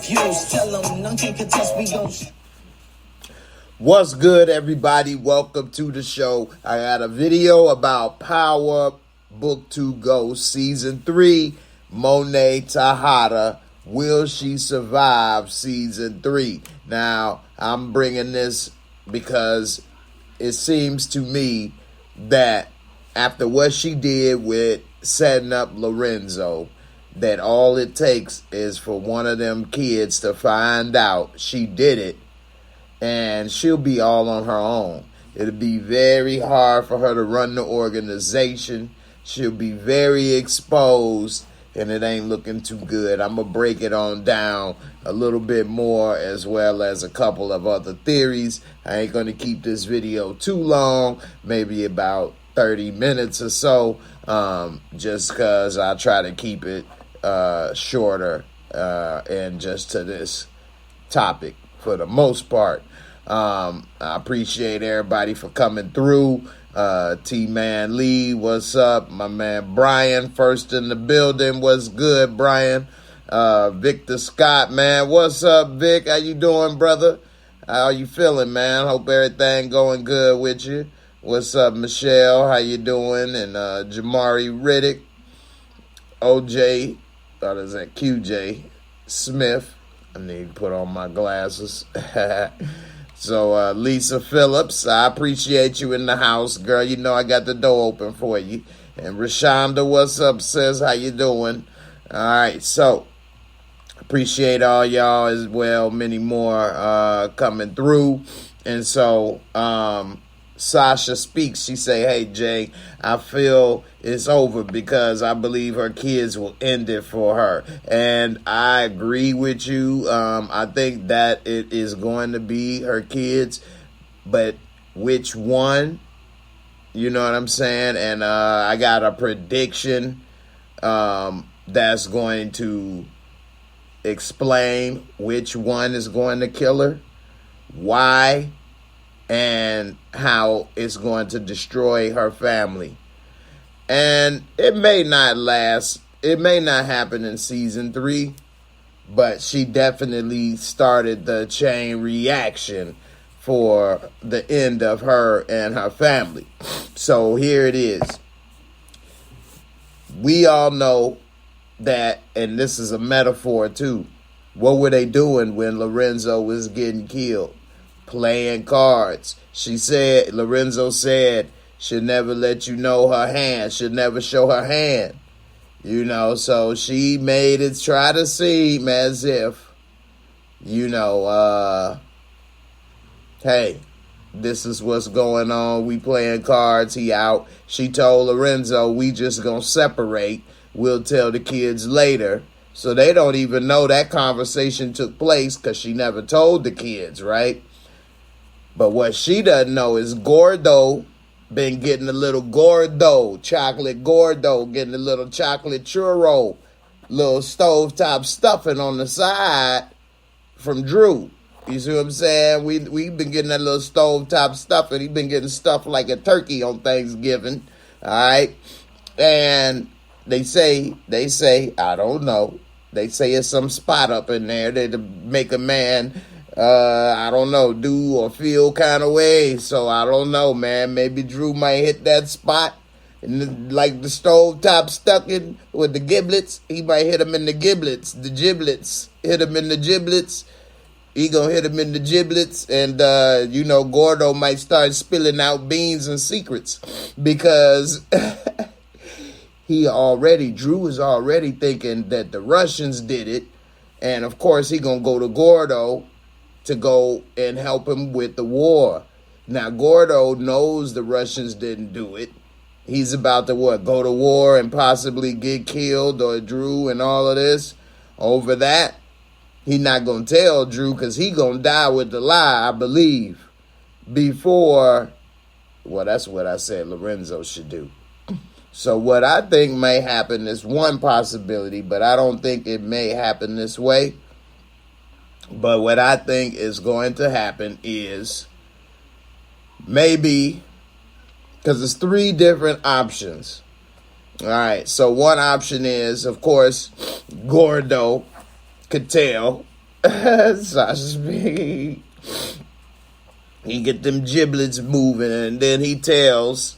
refuse. Tell them none can contest, we gon' What's good, everybody? Welcome to the show. I got a video about Power Book 2 Ghost Season 3, MONET TEJADA. Will she survive Season 3? Now, I'm bringing this because it seems to me that after what she did with setting up Lorenzo, that all it takes is for one of them kids to find out she did it, and she'll be all on her own. It'll be very hard for her to run the organization. She'll be very exposed, and it ain't looking too good. I'm going to break it on down a little bit more, as well as a couple of other theories. I ain't going to keep this video too long, maybe about 30 minutes or so, just because I try to keep it shorter and just to this topic for the most part. I appreciate everybody for coming through. T-Man Lee, what's up? My man Brian, first in the building. What's good, Brian? Victor Scott, man, what's up, Vic? How you doing, brother? How you feeling, man? Hope everything going good with you. What's up, Michelle? How you doing? And Jamari Riddick, OJ, thought it was that QJ Smith. I need to put on my glasses. So, Lisa Phillips, I appreciate you in the house, girl. You know I got the door open for you. And Rashonda, what's up, sis? How you doing? All right, so appreciate all y'all as well. Many more coming through. And so, Sasha speaks. She say, hey, Jay, I feel it's over because I believe her kids will end it for her. And I agree with you. I think that it is going to be her kids, but which one? You know what I'm saying? And I got a prediction that's going to explain which one is going to kill her, why, and how it's going to destroy her family. And it may not last. It may not happen in season 3, but she definitely started the chain reaction for the end of her and her family. So here it is. We all know that, and this is a metaphor too. What were they doing when Lorenzo was getting killed? Playing cards. Lorenzo said, she'll never let you know her hand. She'll never show her hand. You know, so she made it try to seem as if, you know, hey, this is what's going on. We playing cards. He out. She told Lorenzo, we just gonna separate. We'll tell the kids later. So they don't even know that conversation took place because she never told the kids, right? But what she doesn't know is Gordo been getting a little chocolate Gordo, getting a little chocolate churro, little stovetop stuffing on the side from Drew. You see what I'm saying? We've been getting that little stovetop stuffing. He's been getting stuffed like a turkey on Thanksgiving, all right? And they say, I don't know. They say it's some spot up in there that make a man I don't know, do or feel kind of way. So I don't know, man. Maybe Drew might hit that spot. And like the stovetop stuck in with the giblets, he might hit him in the giblets. The giblets. Hit him in the giblets. He gonna hit him in the giblets. And, you know, Gordo might start spilling out beans and secrets. Because Drew is already thinking that the Russians did it. And, of course, he gonna go to Gordo to go and help him with the war. Now, Gordo knows the Russians didn't do it. He's about to, go to war and possibly get killed, or Drew and all of this over that. He not going to tell Drew because he going to die with the lie, I believe, before, that's what I said Lorenzo should do. So what I think may happen is one possibility, but I don't think it may happen this way. But what I think is going to happen is maybe, because there's 3 different options. All right, so one option is, of course, Gordo could tell Sasha Speed. He get them giblets moving, and then he tells,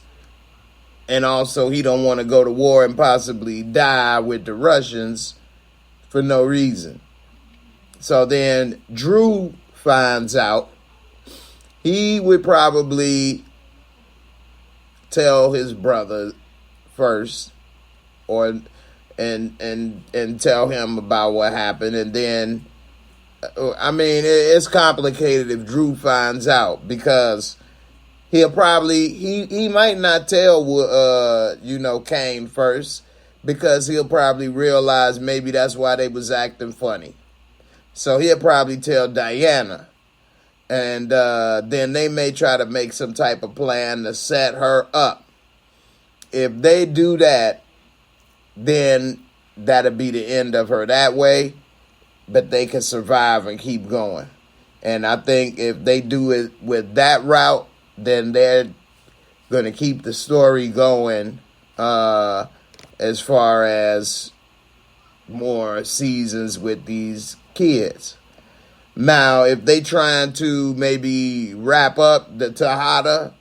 and also he don't want to go to war and possibly die with the Russians for no reason. So then Drew finds out. He would probably tell his brother first, or and tell him about what happened, and then I mean it's complicated if Drew finds out, because he'll probably he might not tell Kane first, because he'll probably realize maybe that's why they was acting funny. So he'll probably tell Diana. And then they may try to make some type of plan to set her up. If they do that, then that'll be the end of her that way. But they can survive and keep going. And I think if they do it with that route, then they're going to keep the story going as far as more seasons with these kids. Now, if they trying to maybe wrap up the TEJADA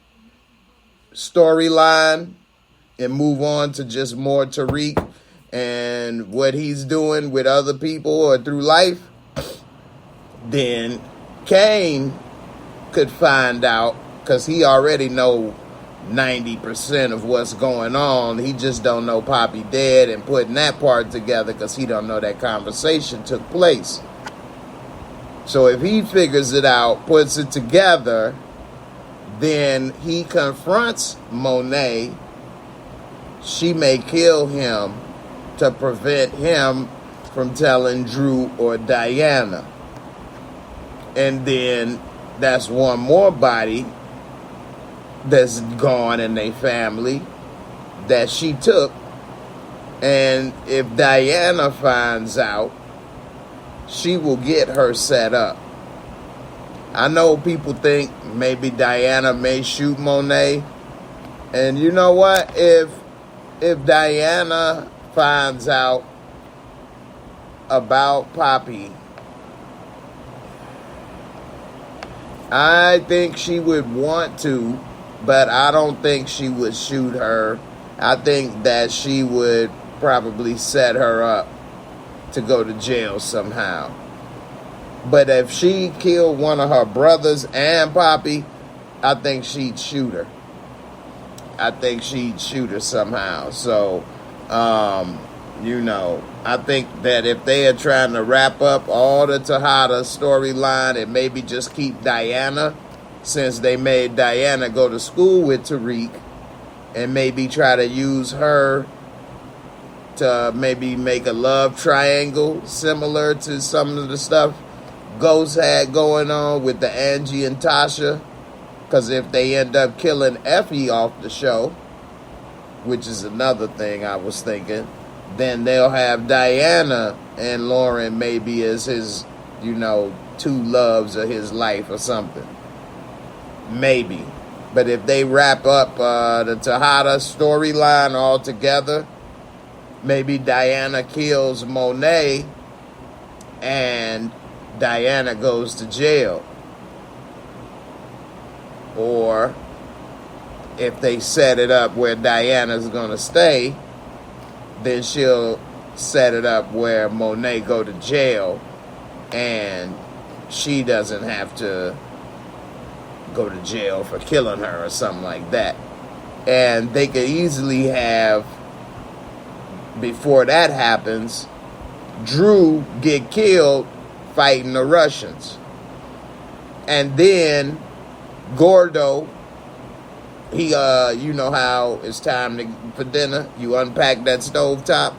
storyline and move on to just more Tariq and what he's doing with other people or through life, then Kane could find out, because he already know 90% of what's going on. He just don't know Poppy dead and putting that part together, because he don't know that conversation took place. So if he figures it out, puts it together, then he confronts Monet. She may kill him to prevent him from telling Drew or Diana. And then that's one more body that's gone in their family that she took. And if Diana finds out, she will get her set up. I know people think maybe Diana may shoot Monet. And you know what? If Diana finds out about Poppy, I think she would want to, but I don't think she would shoot her. I think that she would probably set her up to go to jail somehow. But if she killed one of her brothers and Poppy, I think she'd shoot her. I think she'd shoot her somehow. So, I think that if they are trying to wrap up all the TEJADA storyline and maybe just keep Diana, since they made Diana go to school with Tariq, and maybe try to use her to maybe make a love triangle similar to some of the stuff Ghost had going on with the Angie and Tasha. Because if they end up killing Effie off the show, which is another thing I was thinking, then they'll have Diana and Lauren maybe as his, two loves of his life or something. Maybe. But if they wrap up the TEJADA storyline all together, maybe Diana kills Monet and Diana goes to jail. Or if they set it up where Diana's going to stay, then she'll set it up where Monet go to jail and she doesn't have to go to jail for killing her or something like that. And they could easily have, before that happens, Drew get killed fighting the Russians. And then Gordo, he, you know how it's time for dinner, you unpack that stovetop.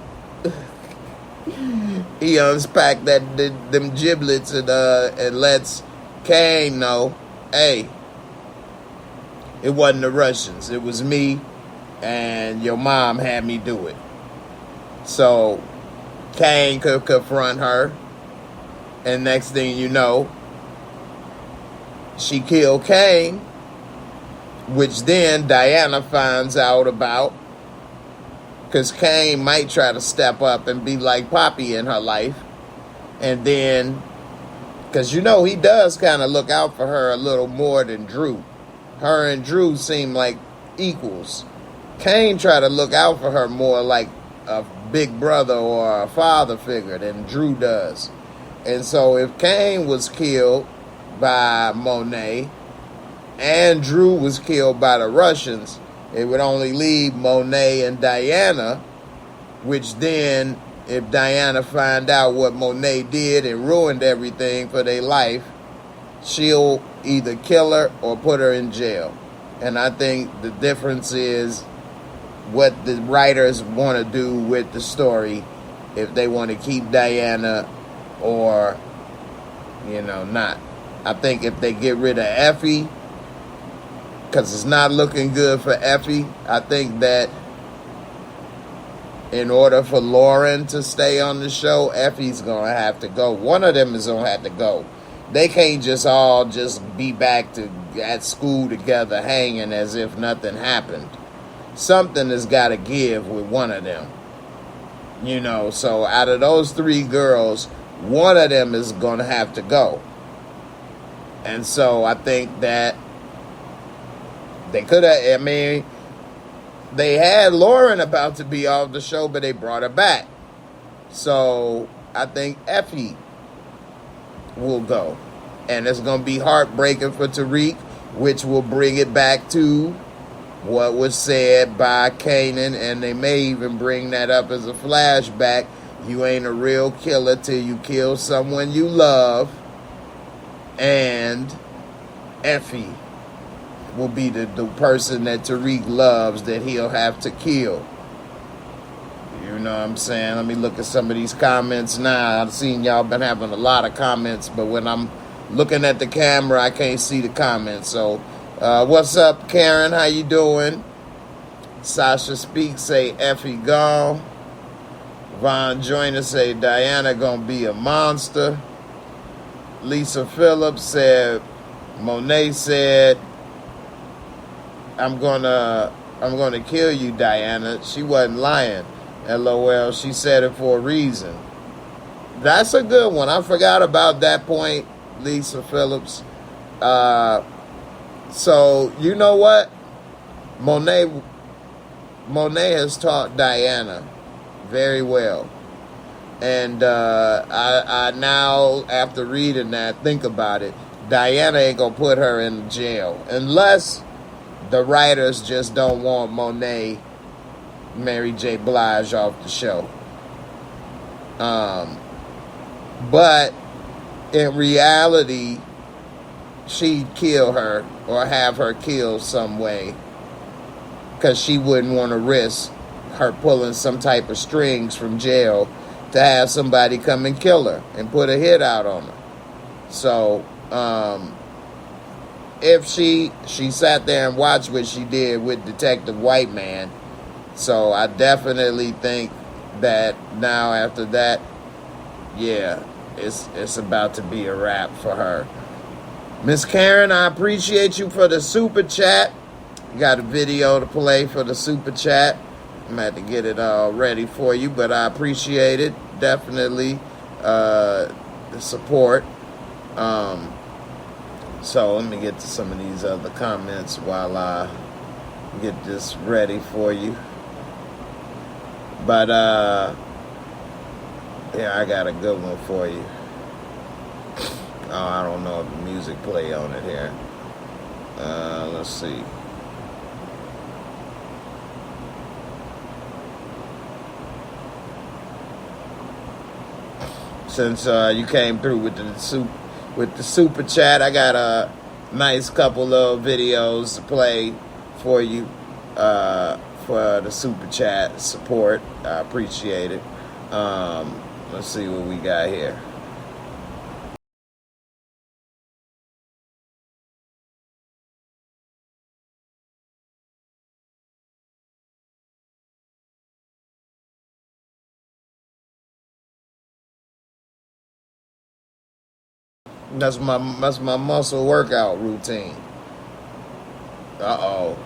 He unpacked them giblets and lets Kane know, hey, it wasn't the Russians, it was me, and your mom had me do it. So Kane could confront her, and next thing you know, she killed Kane, which then Diana finds out about, because Kane might try to step up and be like Poppy in her life, and then Because, you know, he does kind of look out for her a little more than Drew. Her and Drew seem like equals. Kane tried to look out for her more like a big brother or a father figure than Drew does. And so if Kane was killed by Monet and Drew was killed by the Russians, it would only leave Monet and Diana, which then, if Diana find out what Monet did and ruined everything for their life, she'll either kill her or put her in jail. And I think the difference is what the writers want to do with the story, if they want to keep Diana or, you know, not. I think if they get rid of Effie, because it's not looking good for Effie, I think that in order for Lauren to stay on the show, Effie's going to have to go. One of them is going to have to go. They can't just all just be back at school together hanging as if nothing happened. Something has got to give with one of them. You know, so out of those three girls, one of them is going to have to go. And so I think that they could have, I mean, they had Lauren about to be off the show, but they brought her back. So I think Effie will go. And it's going to be heartbreaking for Tariq, which will bring it back to what was said by Kanan, and they may even bring that up as a flashback. You ain't a real killer till you kill someone you love. And Effie will be the person that Tariq loves that he'll have to kill. You know what I'm saying? Let me look at some of these comments now. I've seen y'all been having a lot of comments, but when I'm looking at the camera, I can't see the comments. So, what's up, Karen? How you doing? Sasha Speaks say Effie gone. Von Joyner say Diana gonna be a monster. Lisa Phillips said, Monet said, I'm gonna kill you, Diana. She wasn't lying. LOL, she said it for a reason. That's a good one. I forgot about that point, Lisa Phillips. So, you know what? Monet has taught Diana very well. And I now, after reading that, think about it. Diana ain't gonna put her in jail. Unless the writers just don't want Monet, Mary J. Blige off the show. But in reality, she'd kill her or have her killed some way, because she wouldn't want to risk her pulling some type of strings from jail to have somebody come and kill her and put a hit out on her. So, if she sat there and watched what she did with Detective White Man, so I definitely think that now after that, yeah, it's about to be a wrap for her. Miss Karen, I appreciate you for the super chat. Got a video to play for the super chat. I'm going to have to get it all ready for you, but I appreciate it. Definitely the support. So let me get to some of these other comments while I get this ready for you. But, yeah, I got a good one for you. Oh, I don't know if the music play on it here. Let's see. Since you came through with the super chat, I got a nice couple of videos to play for you for the super chat support. I appreciate it. Let's see what we got here. That's my muscle workout routine. Uh-oh,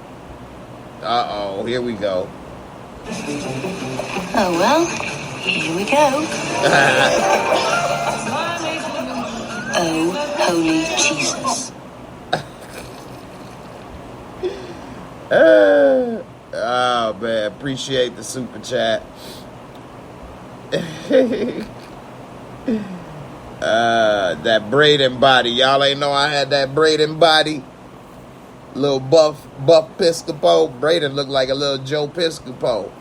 here we go. Oh, well, here we go. Oh, holy Jesus. Oh man, appreciate the super chat. That braiding body. Y'all ain't know I had that braiding body. Little buff Piscopo. Braden looked like a little Joe Piscopo.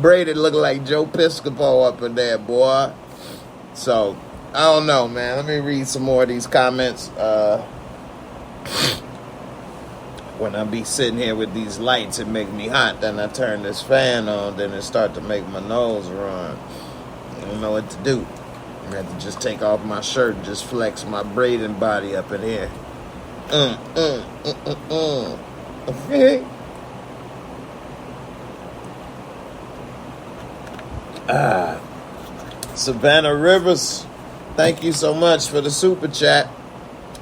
Braden looked like Joe Piscopo up in there, boy. So, I don't know, man. Let me read some more of these comments. When I be sitting here with these lights, it make me hot. Then I turn this fan on, then it start to make my nose run. I don't know what to do. I have to just take off my shirt and just flex my braiding body up in here. Okay. Savannah Rivers, thank you so much for the super chat.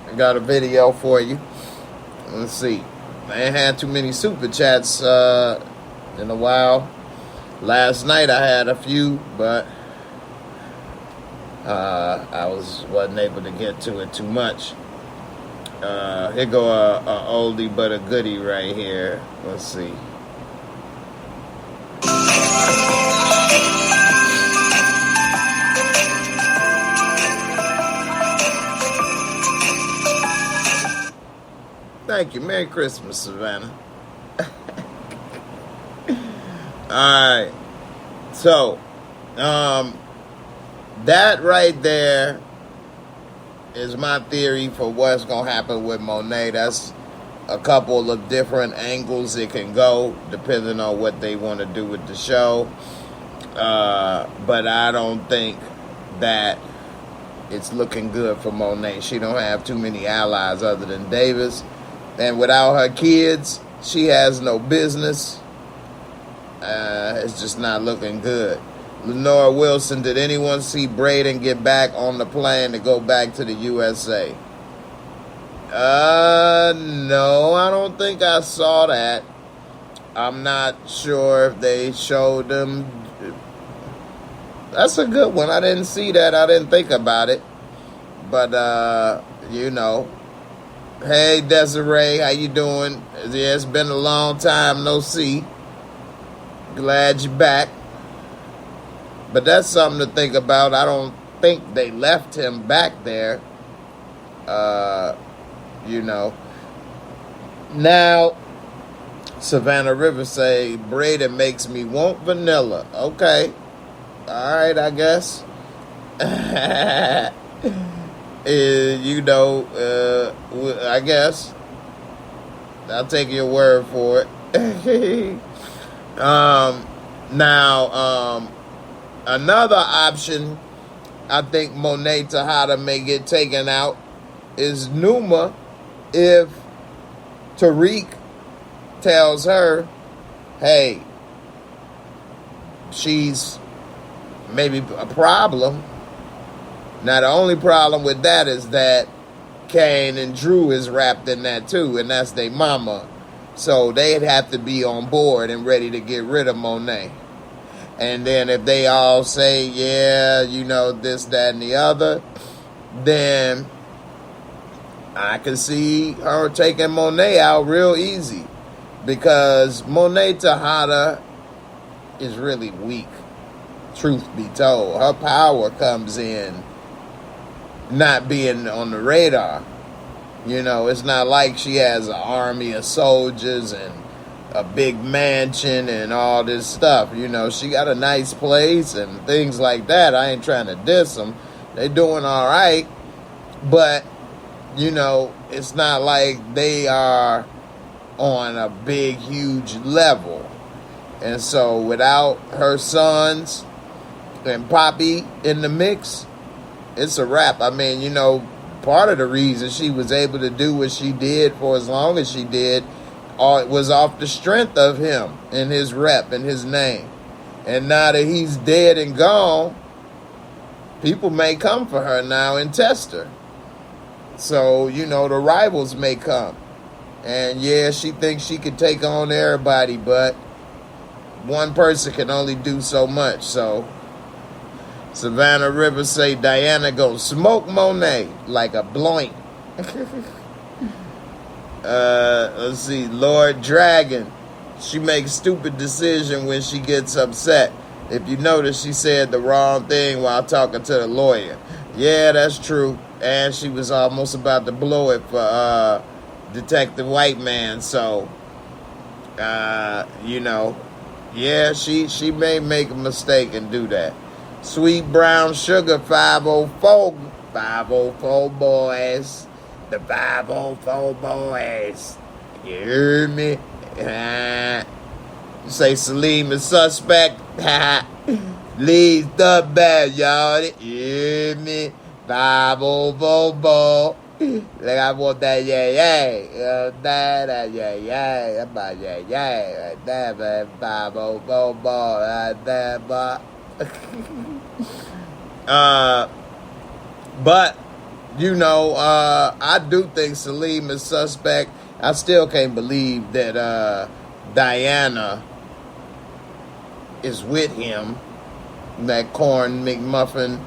I got a video for you. Let's see. I ain't had too many super chats in a while. Last night I had a few, but I wasn't able to get to it too much. Here go a oldie but a goodie right here. Let's see. Thank you. Merry Christmas, Savannah. Alright. So, that right there is my theory for what's going to happen with Monet. That's a couple of different angles it can go, depending on what they want to do with the show. But I don't think that it's looking good for Monet. She don't have too many allies other than Davis. And without her kids, she has no business. It's just not looking good. Lenora Wilson, did anyone see Braden get back on the plane to go back to the USA? No, I don't think I saw that. I'm not sure if they showed them. That's a good one. I didn't see that. I didn't think about it. But, you know. Hey, Desiree, how you doing? Yeah, it's been a long time no see. Glad you're back. But that's something to think about. I don't think they left him back there. You know. Now, Savannah Rivers say, Braden makes me want vanilla. Okay. All right, I guess. You know, I guess. I'll take your word for it. Now, another option, I think Monet Tejada may get taken out, is Numa if Tariq tells her, hey, she's maybe a problem. Now, the only problem with that is that Kane and Drew is wrapped in that too, and that's their mama. So they'd have to be on board and ready to get rid of Monet. And then if they all say, yeah, you know, this, that, and the other, then I can see her taking Monet out real easy. Because Monet Tejada is really weak, truth be told. Her power comes in not being on the radar. You know, it's not like she has an army of soldiers and a big mansion and all this stuff. You know, she got a nice place and things like that. I ain't trying to diss them. They doing all right. But, you know, it's not like they are on a big, huge level. And so without her sons and Poppy in the mix, it's a wrap. I mean, you know, part of the reason she was able to do what she did for as long as she did was off the strength of him and his rep and his name. And now that he's dead and gone, people may come for her now and test her. So, you know, the rivals may come. And yeah, she thinks she could take on everybody, but one person can only do so much. So Savannah Rivers say Diana gonna smoke Monet like a bloink. Let's see. Lord Dragon. She makes stupid decision when she gets upset. If you notice, she said the wrong thing while talking to the lawyer. Yeah, that's true. And she was almost about to blow it for Detective White Man. So, you know, yeah, she may make a mistake and do that. Sweet Brown Sugar 504. 504 boys. The 504 boys. You hear me? You say Salim is suspect. Lee's the bad, y'all. You hear me? 504 boy. Like I want that yeah. That yeah. About yeah. Right there, man. 504 boy. Right there, boy. But you know, I do think Salim is suspect. I still can't believe that Diana is with him. That cornball.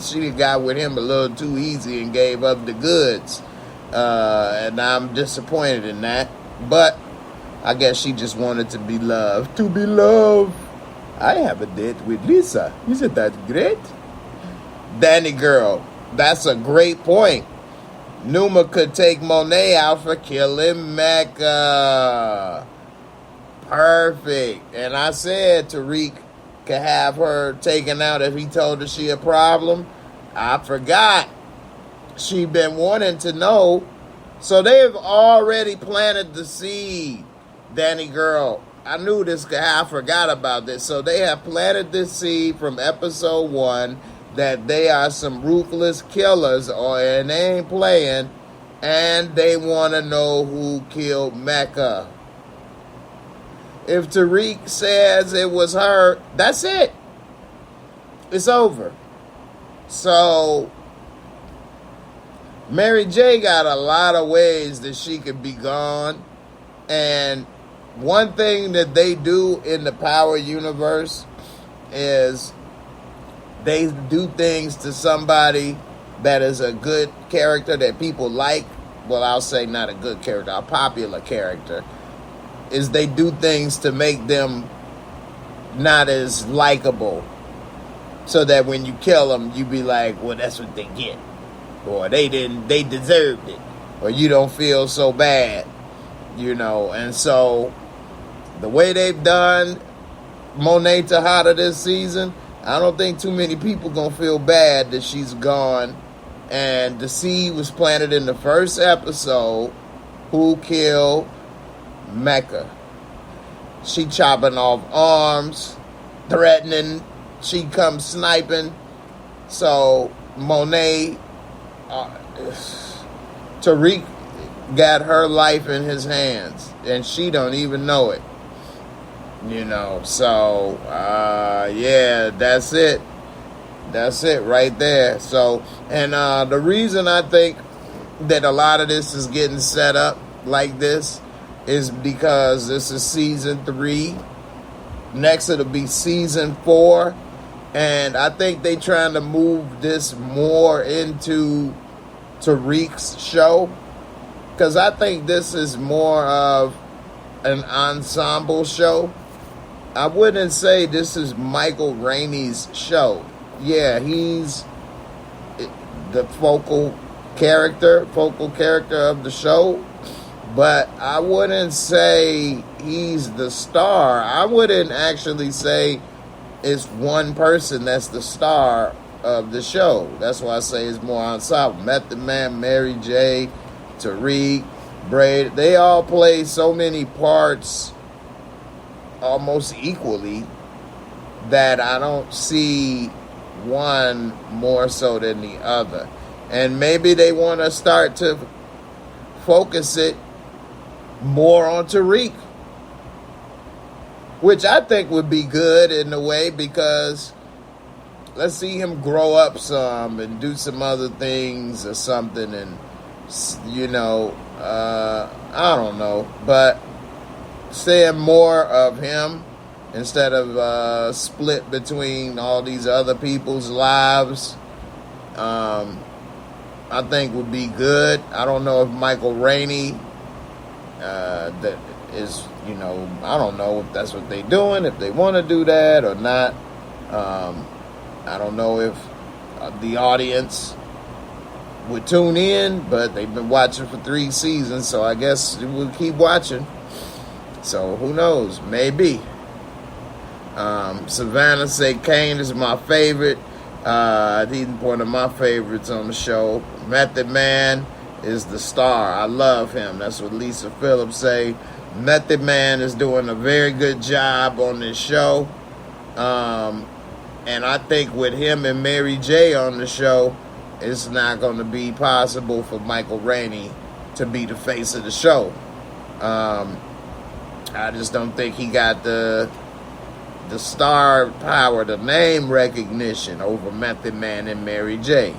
She got with him a little too easy and gave up the goods. And I'm disappointed in that. But I guess she just wanted to be loved. To be loved. I have a date with Lisa. Isn't that great? Danny girl, that's a great point. Numa could take Monet out for killing Mecca. Perfect. And I said Tariq could have her taken out if he told her she a problem. I forgot. She been wanting to know. So they've already planted the seed, Danny girl. I knew this guy. I forgot about this. So they have planted this seed from episode 1 that they are some ruthless killers, and they ain't playing, and they want to know who killed Mecca. If Tariq says it was her, that's it. It's over. So Mary J got a lot of ways that she could be gone, and one thing that they do in the Power universe is they do things to somebody that is a good character that people like. Well, I'll say not a good character, a popular character. Is they do things to make them not as likable. So that when you kill them, you be like, well, that's what they get. Or they deserved it. Or you don't feel so bad. You know, and so the way they've done Monet Tejada this season, I don't think too many people gonna feel bad that she's gone. And the seed was planted in the first episode. Who killed Mecca? She chopping off arms, threatening. She comes sniping. So Monet, Tariq got her life in his hands, and she don't even know it. You know, so, yeah, that's it. That's it right there. So, and the reason I think that a lot of this is getting set up like this is because this is season 3. Next it'll be season 4. And I think they trying to move this more into Tariq's show. Because I think this is more of an ensemble show. I wouldn't say this is Michael Rainey's show. Yeah, he's the focal character of the show. But I wouldn't say he's the star. I wouldn't actually say it's one person that's the star of the show. That's why I say it's more ensemble. Method Man, Mary J., Tariq, Braid, they all play so many parts almost equally that I don't see one more so than the other. And maybe they want to start to focus it more on Tariq, which I think would be good in a way, because let's see him grow up some and do some other things or something, and you know, I don't know, but seeing more of him instead of split between all these other people's lives, I think would be good. I don't know if Michael Rainey, that is, I don't know if that's what they're doing, if they want to do that or not. I don't know if the audience would tune in, but they've been watching for 3 seasons, so I guess we'll keep watching. So who knows? Maybe. Savannah said Kane is my favorite. He's one of my favorites on the show. Method Man is the star. I love him. That's what Lisa Phillips say. Method Man is doing a very good job on this show. And I think with him and Mary J on the show, it's not going to be possible for Michael Rainey to be the face of the show. I just don't think he got the star power, the name recognition over Method Man and Mary J.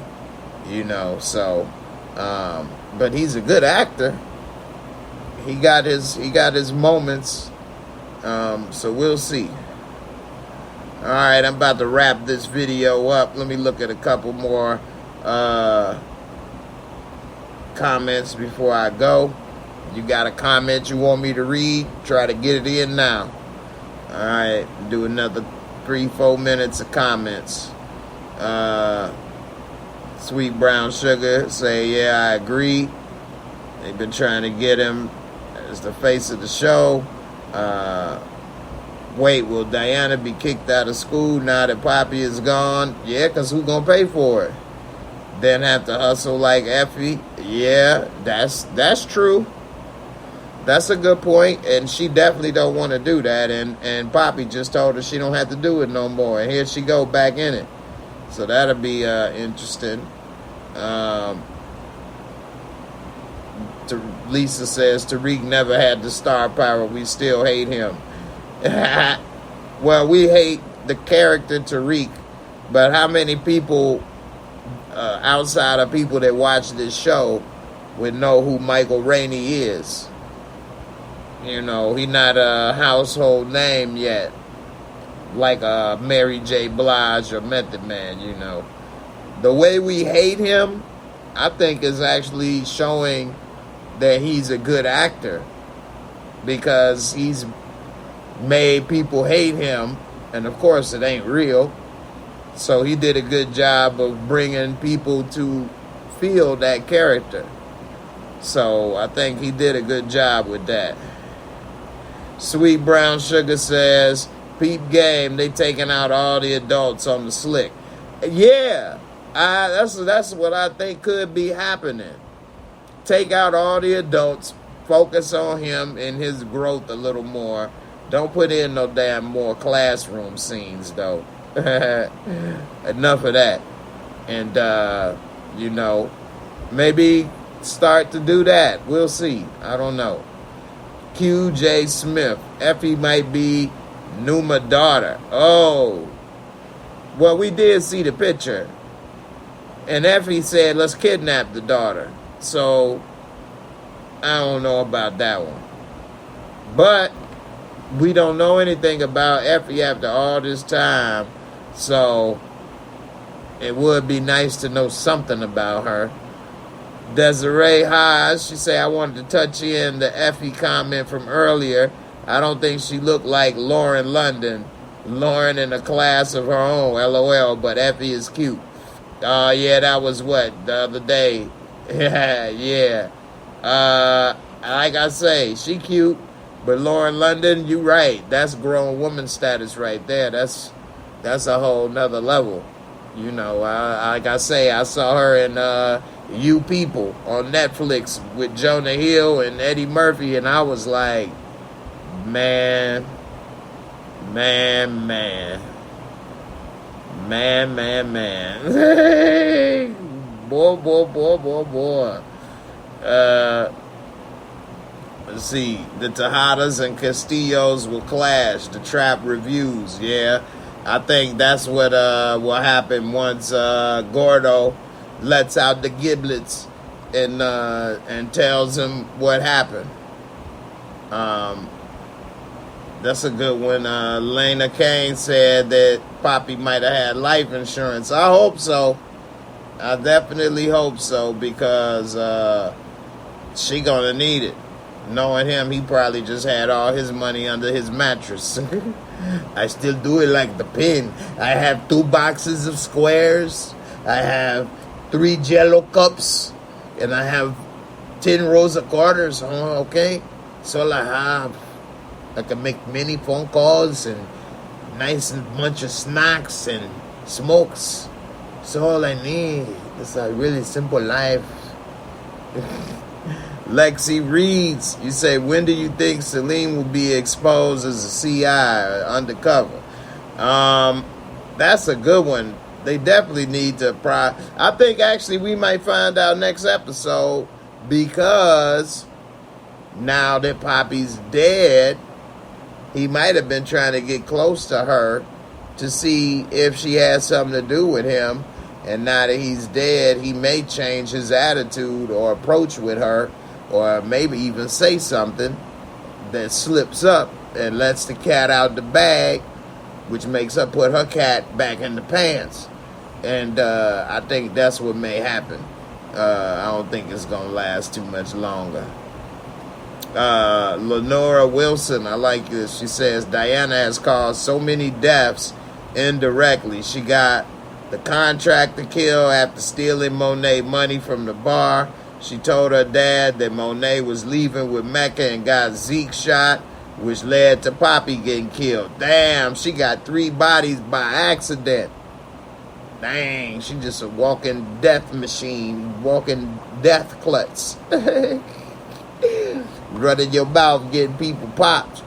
So, but he's a good actor. He got his moments. So we'll see. All right, I'm about to wrap this video up. Let me look at a couple more comments before I go. You got a comment you want me to read? Try to get it in now. All right, do another 3-4 minutes of comments. Sweet Brown Sugar say, yeah, I agree. They've been trying to get him as the face of the show. Wait, will Diana be kicked out of school now that Poppy is gone? Yeah, because who's going to pay for it? Then have to hustle like Effie? Yeah, that's true. That's a good point, and she definitely don't want to do that, and Poppy just told her she don't have to do it no more, and here she go back in it. So that'll be interesting. Lisa says, Tariq never had the star power. We still hate him. Well, we hate the character Tariq, but how many people outside of people that watch this show would know who Michael Rainey is? He's not a household name yet, like Mary J. Blige or Method Man, The way we hate him, I think, is actually showing that he's a good actor, because he's made people hate him, and of course it ain't real. So he did a good job of bringing people to feel that character. So I think he did a good job with that. Sweet Brown Sugar says, peep game, they taking out all the adults on the slick. Yeah, that's what I think could be happening. Take out all the adults, focus on him and his growth a little more. Don't put in no damn more classroom scenes, though. Enough of that. And, maybe start to do that. We'll see. I don't know. QJ Smith. Effie might be Numa daughter. Oh. Well, we did see the picture. And Effie said, let's kidnap the daughter. So, I don't know about that one. But we don't know anything about Effie after all this time. So, it would be nice to know something about her. Desiree Haas, she say, I wanted to touch in the Effie comment from earlier. I don't think she looked like Lauren London. Lauren in a class of her own, LOL, but Effie is cute. Yeah, that was what, the other day. Yeah. Like I say, she cute, but Lauren London, you right. That's grown woman status right there. That's a whole nother level. Like I say, I saw her in You People on Netflix with Jonah Hill and Eddie Murphy, and I was like, man. Boy. Let's see. The Tejadas and Castillos will clash. The Trap reviews. Yeah. I think that's what will happen once Gordo lets out the giblets and tells him what happened. That's a good one. Lena Kane said that Poppy might have had life insurance. I hope so. I definitely hope so, because she gonna need it. Knowing him, he probably just had all his money under his mattress. I still do it like the pin. I have 2 boxes of squares. I have 3 Jello cups, and I have 10 rows of quarters. Oh, okay, so I have. I can make many phone calls and nice bunch of snacks and smokes. That's all I need. It's a really simple life. Lexi Reeds, you say, when do you think Celine will be exposed as a CI or undercover? That's a good one. They definitely need to I think actually we might find out next episode, because now that Poppy's dead, he might have been trying to get close to her to see if she has something to do with him. And now that he's dead, he may change his attitude or approach with her, or maybe even say something that slips up and lets the cat out the bag, which makes her put her cat back in the pants. And I think that's what may happen. I don't think it's going to last too much longer. Lenora Wilson, I like this. She says, Diana has caused so many deaths indirectly. She got the contract to kill after stealing Monet money from the bar. She told her dad that Monet was leaving with Mecca and got Zeke shot, which led to Poppy getting killed. Damn, she got 3 bodies by accident. Dang, she just a walking death machine, walking death klutz. Running your mouth, getting people popped.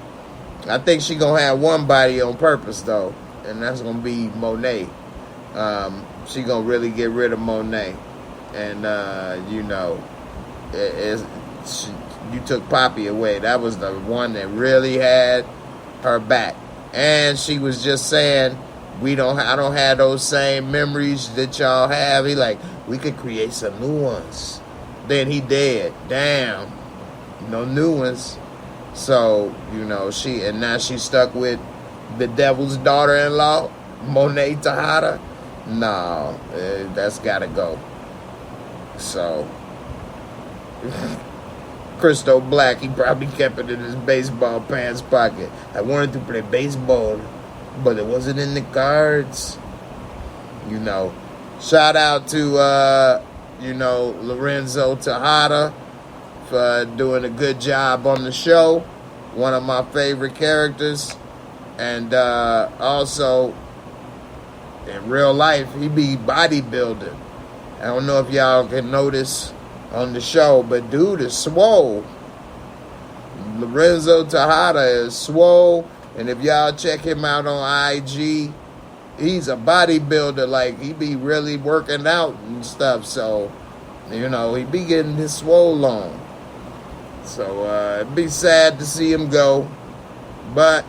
I think she gonna have 1 body on purpose though, and that's gonna be Monet. She gonna really get rid of Monet, and you took Poppy away. That was the one that really had her back, and she was just saying, I don't have those same memories that y'all have. He like, we could create some new ones. Then he dead. Damn, no new ones. So now she's stuck with the devil's daughter-in-law, Monet Tejada. No, that's gotta go. So, Christo Black, he probably kept it in his baseball pants pocket. I wanted to play baseball, but it wasn't in the cards. Shout out to, Lorenzo Tejada for doing a good job on the show. One of my favorite characters. And also, in real life, he be bodybuilding. I don't know if y'all can notice on the show, but dude is swole. Lorenzo Tejada is swole. And if y'all check him out on IG, he's a bodybuilder. Like, he be really working out and stuff. So, he be getting his swole on. So, it'd be sad to see him go. But,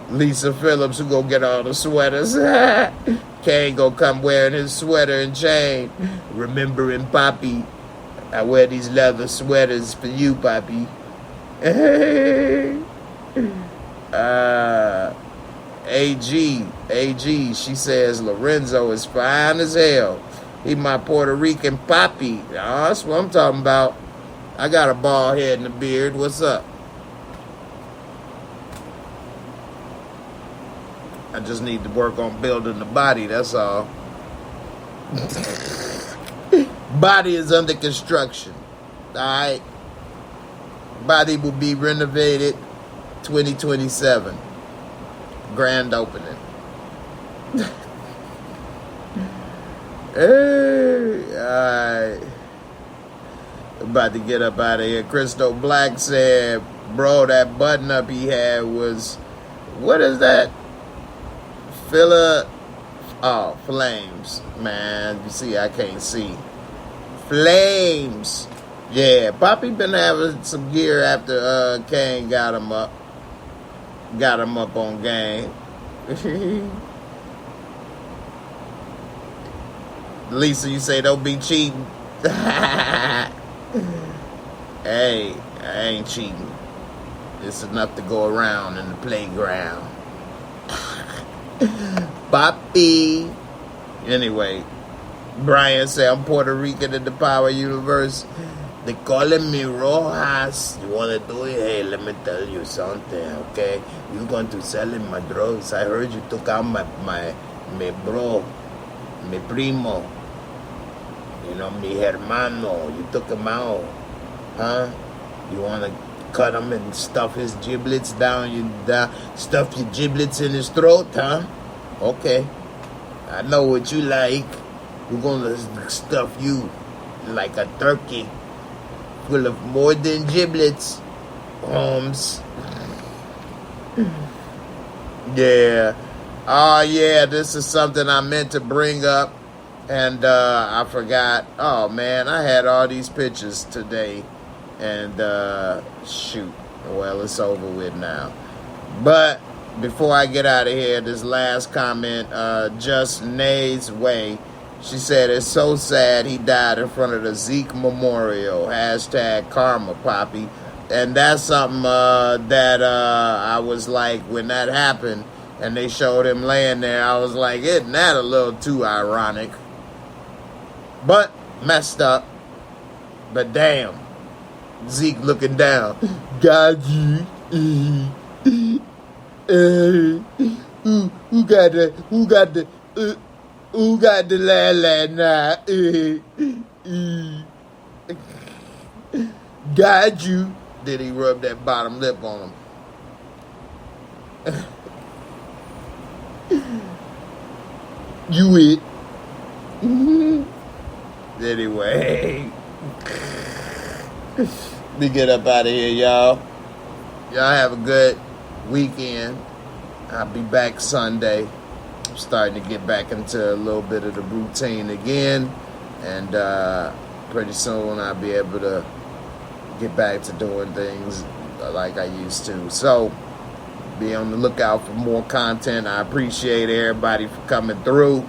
Lisa Phillips, who go get all the sweaters. Kane go come wearing his sweater and chain. Remembering Poppy. I wear these leather sweaters for you, Poppy. AG, she says Lorenzo is fine as hell. He my Puerto Rican Poppy. Oh, that's what I'm talking about. I got a bald head and a beard. What's up? I just need to work on building the body, that's all. Body is under construction. Alright? Body will be renovated 2027. Grand opening. Hey, alright. About to get up out of here. Christo Black said, bro, that button up he had was, what is that? Flames. Man, you see, I can't see. Flames. Yeah, Poppy been having some gear after Kane got him up. Got him up on game. Lisa, you say don't be cheating. Hey, I ain't cheating. It's enough to go around in the playground. Papi. Anyway, Brian said, I'm Puerto Rican in the Power Universe. They calling me Rojas. You want to do it? Hey, let me tell you something, okay? You're going to sell in my drugs. I heard you took out my bro, mi primo, you know, mi hermano. You took him out, huh? You want to cut him and stuff his giblets down, stuff your giblets in his throat, huh? Okay. I know what you like. We're going to stuff you like a turkey full of more than giblets, Holmes. Yeah. Oh, yeah, this is something I meant to bring up, and I forgot. Oh, man, I had all these pictures today, and shoot. Well, it's over with now. But before I get out of here, this last comment, Just Nay's Way. She said, it's so sad he died in front of the Zeke Memorial. Hashtag karma, Poppy. And that's something that I was like, when that happened and they showed him laying there, I was like, isn't that a little too ironic? But messed up. But damn. Zeke looking down. Got you. Who got the la now? Got you. Did he rub that bottom lip on him? You it. Anyway. Let me get up out of here, y'all. Y'all have a good weekend. I'll be back Sunday. I'm starting to get back into a little bit of the routine again. And pretty soon I'll be able to get back to doing things like I used to. So be on the lookout for more content. I appreciate everybody for coming through.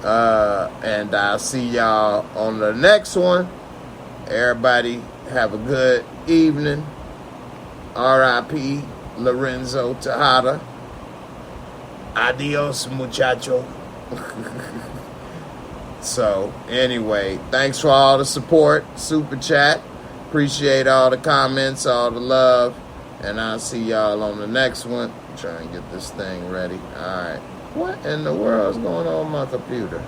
And I'll see y'all on the next one. Everybody have a good evening. R.I.P. Lorenzo Tejada. Adios, muchacho. So, anyway, thanks for all the support. Super chat. Appreciate all the comments, all the love. And I'll see y'all on the next one. Try and get this thing ready. Alright. What in the world is going on with my computer?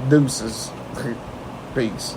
Deuces. Peace.